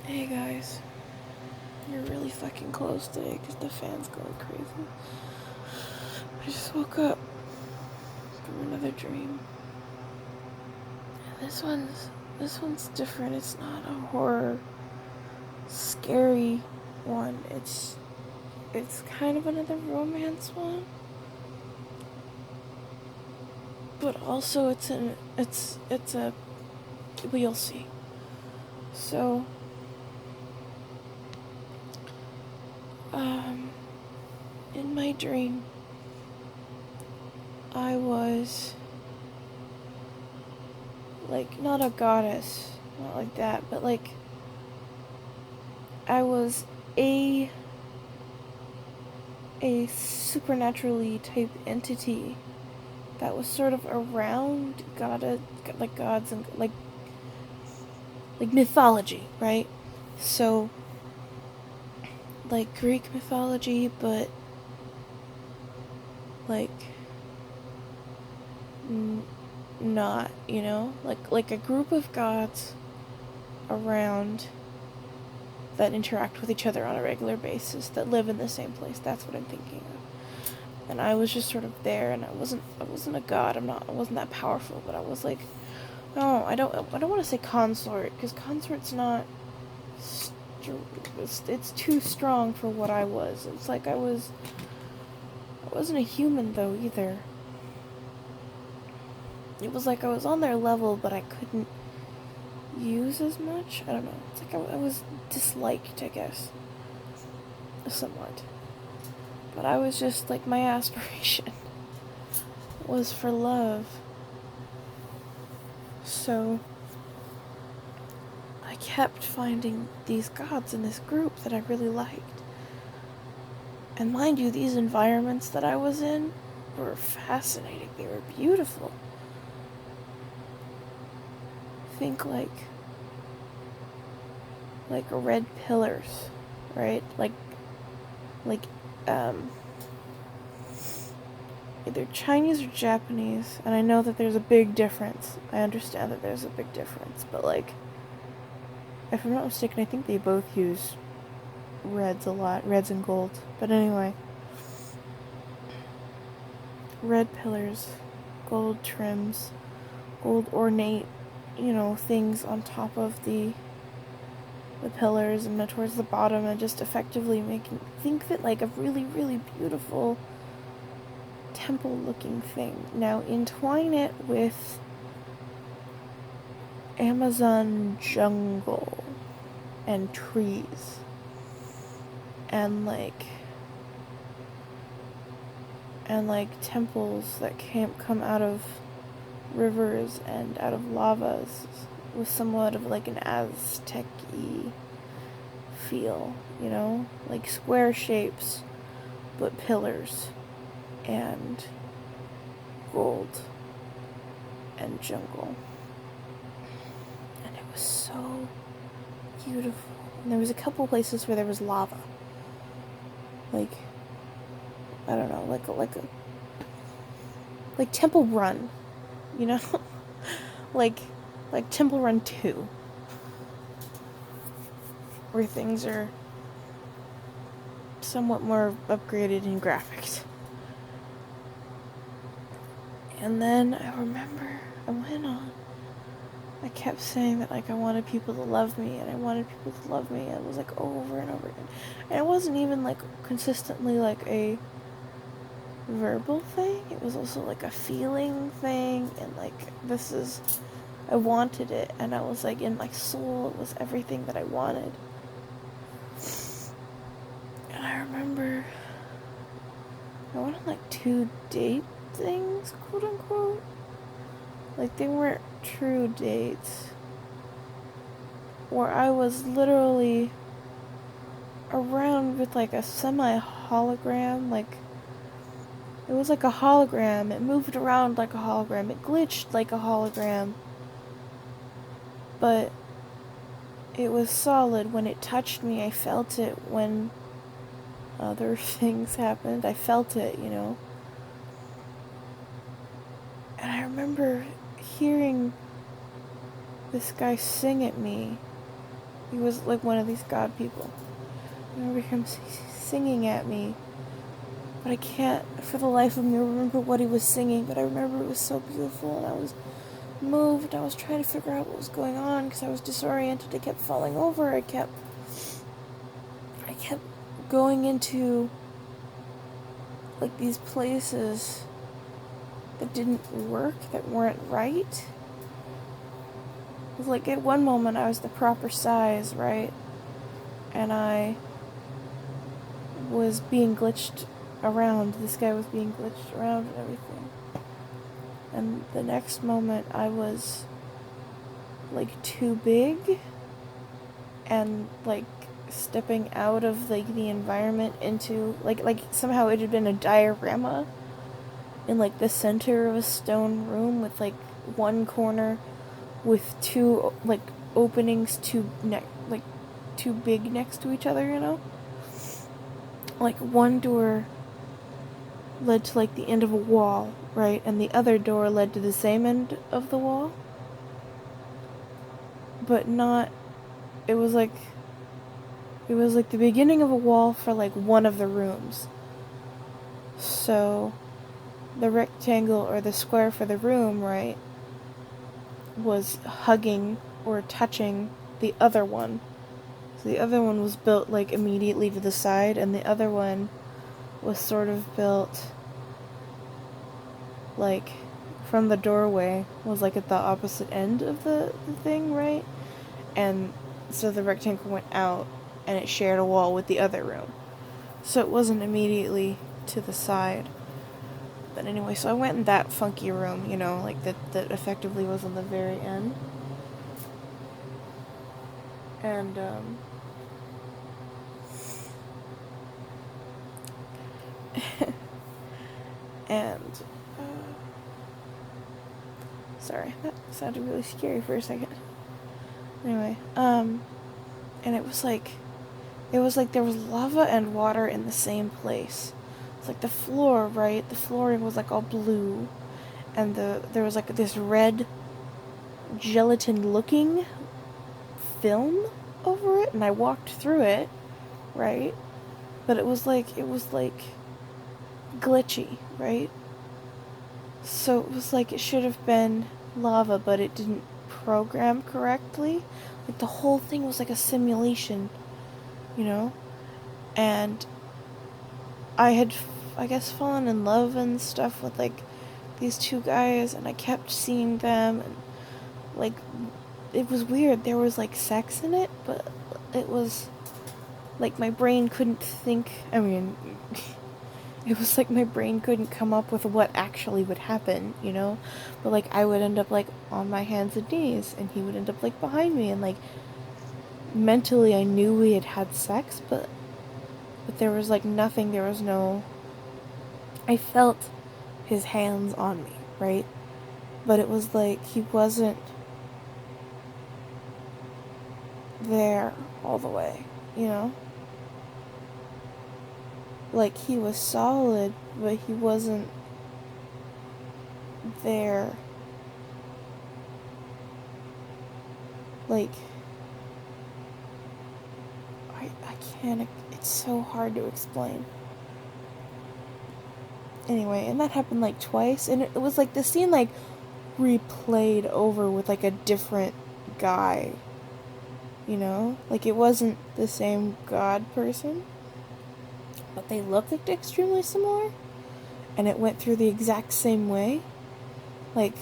Hey guys, you're really fucking close today because the fan's going crazy. I just woke up from another dream. This one's different. It's not a horror, scary one. It's kind of another romance one, but also it's a well, you'll see. So, um, in my dream, I was like not a goddess, not like that, but like I was a a supernaturally type entity that was sort of around like gods and like mythology, right? So like Greek mythology, but like not, like a group of gods around that interact with each other on a regular basis that live in the same place. That's what I'm thinking of. And I was just sort of there, and I wasn't a god. I wasn't that powerful, but I was like, no, I don't want to say consort because consort's not. It's too strong for what I was. It's like I wasn't a human though either. It was like I was on their level, but I couldn't use as much. I don't know. It's like I was disliked, I guess, somewhat. But I was just like my aspiration was for love. So I kept finding these gods in this group that I really liked. And mind you, these environments that I was in were fascinating. They were beautiful. Think like red pillars, right? Like either Chinese or Japanese, and I know that there's a big difference. I understand that there's a big difference, but like if I'm not mistaken, I think they both use reds a lot, reds and gold. But anyway, red pillars, gold trims, gold ornate, things on top of the pillars and towards the bottom, and just effectively making think of it like a really, really beautiful temple looking thing. Now entwine it with Amazon jungle and trees and like temples that can't come out of rivers and out of lavas with somewhat of like an Aztec-y feel, like square shapes but pillars and gold and jungle. And it was so beautiful. And there was a couple places where there was lava. Like, I don't know, like Temple Run, you know? like Temple Run 2, where things are somewhat more upgraded in graphics. And then I remember I kept saying that like I wanted people to love me, and I wanted people to love me, and it was like over and over again. And it wasn't even like consistently like a verbal thing, it was also like a feeling thing, and like I wanted it, and I was like in my soul, it was everything that I wanted. And I remember I went on like 2 date things, quote unquote. Like they weren't true dates, where I was literally around with like a semi hologram. Like it was like a hologram, it moved around like a hologram, it glitched like a hologram, but it was solid. When it touched me, I felt it. When other things happened, I felt it, And I remember hearing this guy sing at me, He was like one of these god people. I remember him singing at me, but I can't for the life of me remember what he was singing, but I remember it was so beautiful, and I was moved. I was trying to figure out what was going on because I was disoriented. I kept falling over. I kept going into like these places that didn't work, that weren't right. It was like at one moment I was the proper size, right? And I was being glitched around. This guy was being glitched around and everything. And the next moment I was like too big and like stepping out of like the environment into like somehow it had been a diorama in like the center of a stone room with like one corner with two like openings too big next to each other, you know? Like one door led to like the end of a wall, right? And the other door led to the same end of the wall. But not it was like the beginning of a wall for like one of the rooms. So the rectangle or the square for the room, right, was hugging or touching the other one. So the other one was built like immediately to the side, and the other one was sort of built like from the doorway, was like at the opposite end of the thing, right? And so the rectangle went out and it shared a wall with the other room. So it wasn't immediately to the side. But anyway, so I went in that funky room, you know, like that effectively was on the very end. And, and, sorry, that sounded really scary for a second. Anyway, and it was like there was lava and water in the same place. It's like the floor, right? The flooring was like all blue, and there was like this red gelatin-looking film over it, and I walked through it, right? But it was like glitchy, right? So it was like it should have been lava, but it didn't program correctly. Like the whole thing was like a simulation, you know? And I had, I guess, fallen in love and stuff with like these two guys, and I kept seeing them, and like it was weird. There was like sex in it, but it was like my brain couldn't think. I mean, it was like my brain couldn't come up with what actually would happen, you know? But like I would end up like on my hands and knees, and he would end up like behind me, and like mentally I knew we had had sex, but there was like nothing. There was no. I felt his hands on me, right? But it was like he wasn't there all the way, you know? Like he was solid, but he wasn't there. Like I can't, it's so hard to explain. Anyway, and that happened like twice, and it was like the scene like replayed over with like a different guy, you know? Like it wasn't the same god person, but they looked extremely similar, and it went through the exact same way. Like,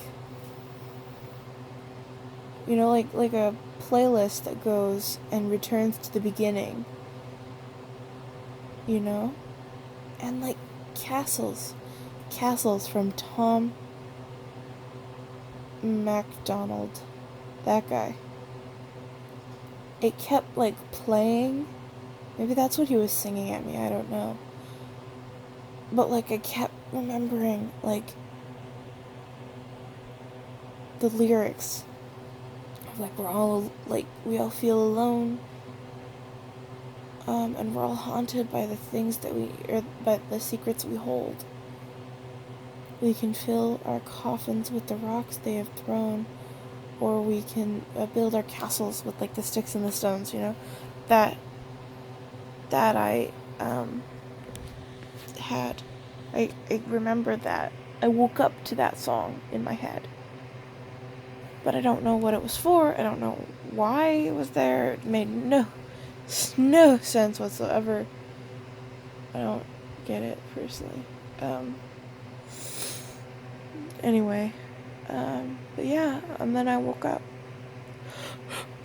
you know, like a playlist that goes and returns to the beginning, you know? And like castles from Tom MacDonald, that guy. It kept like playing. Maybe that's what he was singing at me, I don't know. But like I kept remembering like the lyrics of like we all feel alone, and we're all haunted by the things by the secrets we hold. We can fill our coffins with the rocks they have thrown. or we can build our castles with like the sticks and the stones, you know. That I had. I remember that. I woke up to that song in my head. But I don't know what it was for. I don't know why it was there. It made no sense whatsoever. I don't get it personally. Anyway, but yeah, and then I woke up.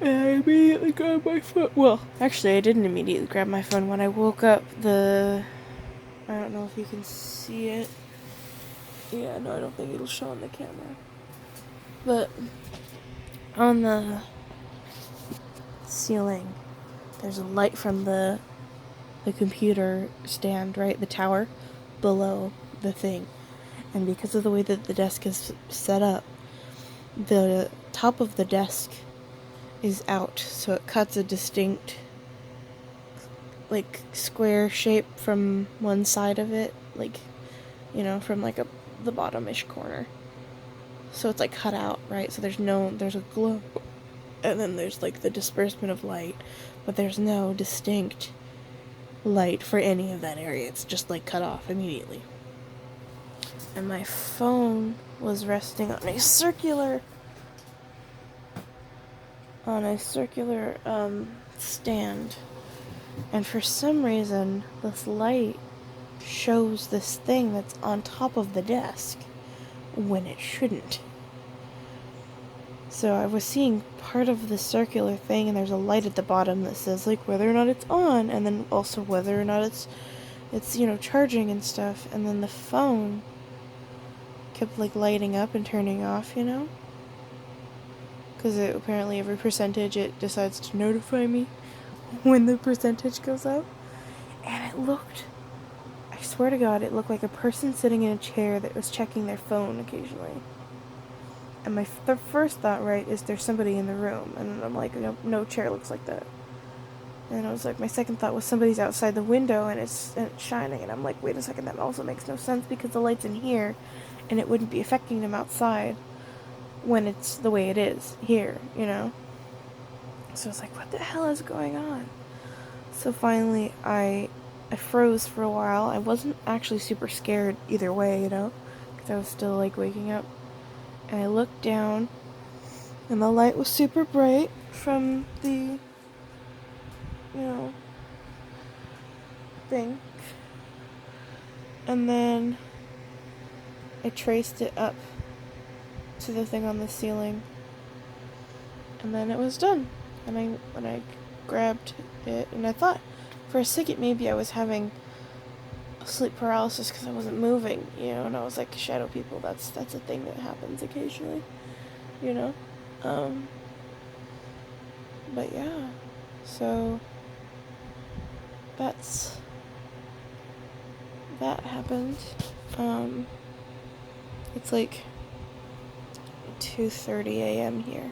And I immediately grabbed my phone. Well, actually, I didn't immediately grab my phone. When I woke up, I don't know if you can see it. Yeah, no, I don't think it'll show on the camera. But on the ceiling, there's a light from the computer stand, right? The tower below the thing. And because of the way that the desk is set up, the top of the desk is out, so it cuts a distinct like square shape from one side of it, like, you know, from like the bottom-ish corner. So it's like cut out, right? So there's a glow, and then there's like the disbursement of light, but there's no distinct light for any of that area. It's just like cut off immediately. And my phone was resting on a circular stand. And for some reason, this light shows this thing that's on top of the desk when it shouldn't. So I was seeing part of the circular thing, and there's a light at the bottom that says like whether or not it's on, and then also whether or not it's you know, charging and stuff. And then the phone kept like lighting up and turning off, you know, because apparently every percentage it decides to notify me when the percentage goes up. And it looked, I swear to God, it looked like a person sitting in a chair that was checking their phone occasionally. And the first thought, right, is there's somebody in the room. And I'm like, no chair looks like that. And I was like, my second thought was somebody's outside the window and it's shining. And I'm like, wait a second, that also makes no sense because the light's in here and it wouldn't be affecting them outside when it's the way it is here, you know? So I was like, what the hell is going on? So finally, I froze for a while. I wasn't actually super scared either way, you know, because I was still like waking up. And I looked down, and the light was super bright from the, you know, thing. And then I traced it up to the thing on the ceiling, and then it was done. And I grabbed it, and I thought for a second maybe I was having sleep paralysis because I wasn't moving, you know, and I was like, shadow people, that's a thing that happens occasionally, you know. But yeah, so that happened. It's like 2:30 a.m. here.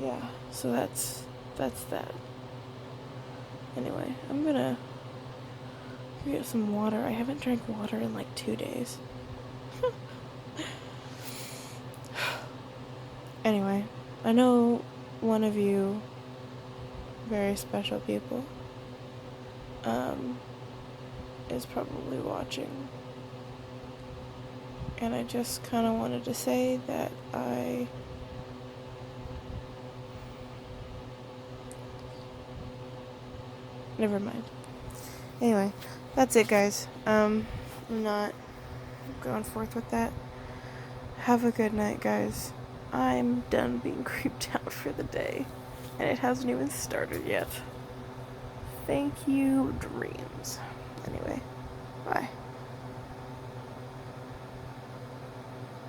Yeah, so that's that. Anyway, I'm gonna get some water. I haven't drank water in like 2 days. Anyway, I know one of you very special people is probably watching. And I just kind of wanted to say that never mind. Anyway, that's it, guys. I'm not going forth with that. Have a good night, guys. I'm done being creeped out for the day, and it hasn't even started yet. Thank you, dreams. Anyway, bye.